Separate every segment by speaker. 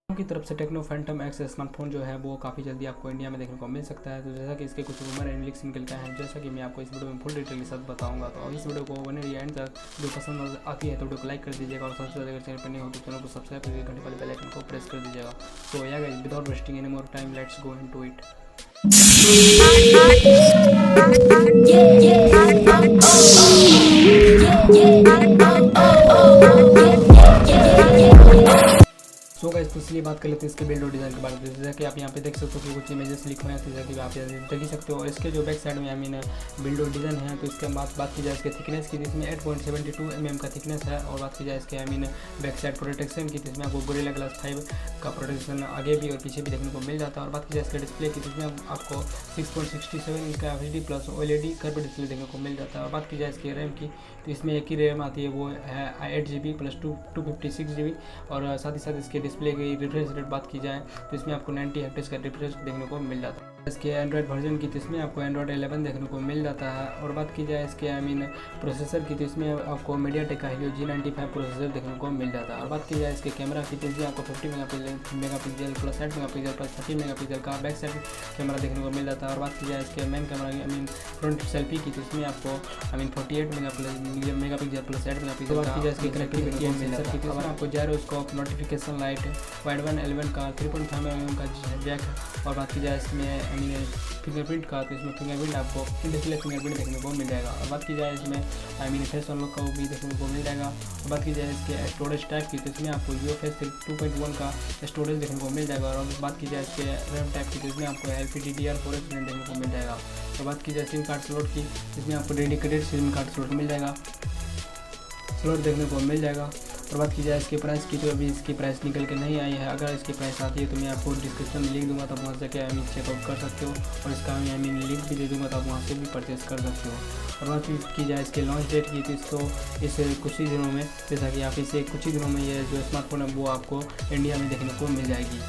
Speaker 1: की तरफ से टेक्नो फैंटम एक्स स्मार्टफोन जो है वो काफ़ी जल्दी आपको इंडिया में देखने को मिल सकता है। तो जैसा कि इसके कुछ रूमर एंड लीक्स निकल के हैं, जैसा कि मैं आपको इस वीडियो में फुल डिटेल के साथ बताऊंगा। तो इस वीडियो को बने रहिए एंड तक। जो पसंद आती है तो वीडियो को लाइक कर दीजिएगा और सबसे ज़्यादा अगर चैनल पर नहीं हो तो चैनल को सब्सक्राइब करके घंटे वाले बेल आइकन को प्रेस कर दीजिएगा। तो या guys, without wasting any more time, let's go into it. So guys, तो इसलिए बात कर लेते हैं इसके बिल्ड और डिज़ाइन के बारे में। जैसा कि आप यहाँ पे देख सकते हो कि कुछ इमेजेस लिख हुए हैं, जैसा कि आप देख ही सकते हो। और इसके जो बैक साइड में बिल्ड और डिज़ाइन है, तो इसके बात की जाए इसके थिकनेस की, जिसमें 8.72 mm का थिकनेस है। और बात की जाए इसके बैक साइड प्रोटेक्शन की, जिसमें आपको गोरिल्ला ग्लास 5 का प्रोटेक्शन आगे भी और पीछे भी देखने को मिल जाता है। और बात की जाए इसके डिस्प्ले की, जिसमें आपको 6.67 इंच का HD plus OLED curve display देखने को मिल जाता है। और बात की जाए इसके रैम की, तो इसमें एक ही रैम आती है, वो है 8GB प्लस 256GB। और साथ ही साथ इसके डिस्प्ले की रिफ्रेश रेट बात की जाए तो इसमें आपको 90 हर्ट्ज का रिफ्रेश देखने को मिल जाता है। इसके एंड्रॉयड वर्जन की, तो इसमें आपको एंड्रॉयड 11 देखने को मिल जाता है। और बात की जाए इसके प्रोसेसर की, तो इसमें आपको मीडियाटेक का Helio G95 प्रोसेसर देखने को मिल जाता है। और बात की जाए इसके कैमरा की, तो इसमें आपको 50 megapixel plus 60 megapixel plus 30 megapixel का बैक साइड कैमरा देखने को मिल जाता है। और बात की जाए इसके मेन कैमरा फ्रंट सेल्फी की, तो इसमें आपको 48 मेगापिक्सल प्लस 8 मेगापिक्सल। बात की जाए इसकी कनेक्टिविटी सेंसर की, तो इसमें आपको gyroscope, notification light, wide one L1 का 3.5 mm का जैक। और बात की जाए इसमें फिंगरप्रिंट का, तो इसमें फिंगरप्रिंट आपको डिस्प्ले फिंगरप्रिंट देखने को मिल जाएगा। और बात की जाए इसमें फेस अनलॉक का भी देखने को मिल जाएगा। और बात की जाए इसके स्टोरेज टाइप की, तो इसमें आपको UFS 2.1 का स्टोरेज देखने को मिल जाएगा। और बात की जाए इसके रैम टाइप की, तो इसमें आपको LPDDR4 देखने को मिल जाएगा। और बात की जाए सिम कार्ड स्लॉट की, इसमें आपको डेडिकेटेड सिम कार्ड स्लॉट मिल जाएगा, स्लॉट देखने को मिल जाएगा। और बात की जाए इसके प्राइस की, तो अभी इसकी प्राइस निकल के नहीं आई है। अगर इसकी प्राइस आती है तो मैं आपको डिस्क्रिप्शन में लिख दूंगा, तब वहाँ से क्या चेकआउट कर सकते हो। और इसका लिंक भी दे दूंगा, तब वहाँ से भी परचेस कर सकते हो। और बात की जाए इसके लॉन्च डेट की, तो इसको इस कुछ ही दिनों में, जैसा कि आप इसे कुछ ही दिनों में ये जो स्मार्टफोन है वो आपको इंडिया में देखने को मिल जाएगी।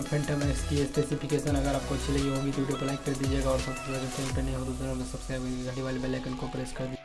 Speaker 1: फैंटम एक्स की स्पेसिफिकेशन अगर आपको अच्छी लगी होगी तो वीडियो को लाइक कर दीजिएगा और सबसे ज़्यादा चैनल पर नहीं हो तो चैनल को सब्सक्राइब करके घंटी वाले बेल आइकन को प्रेस कर दीजिए।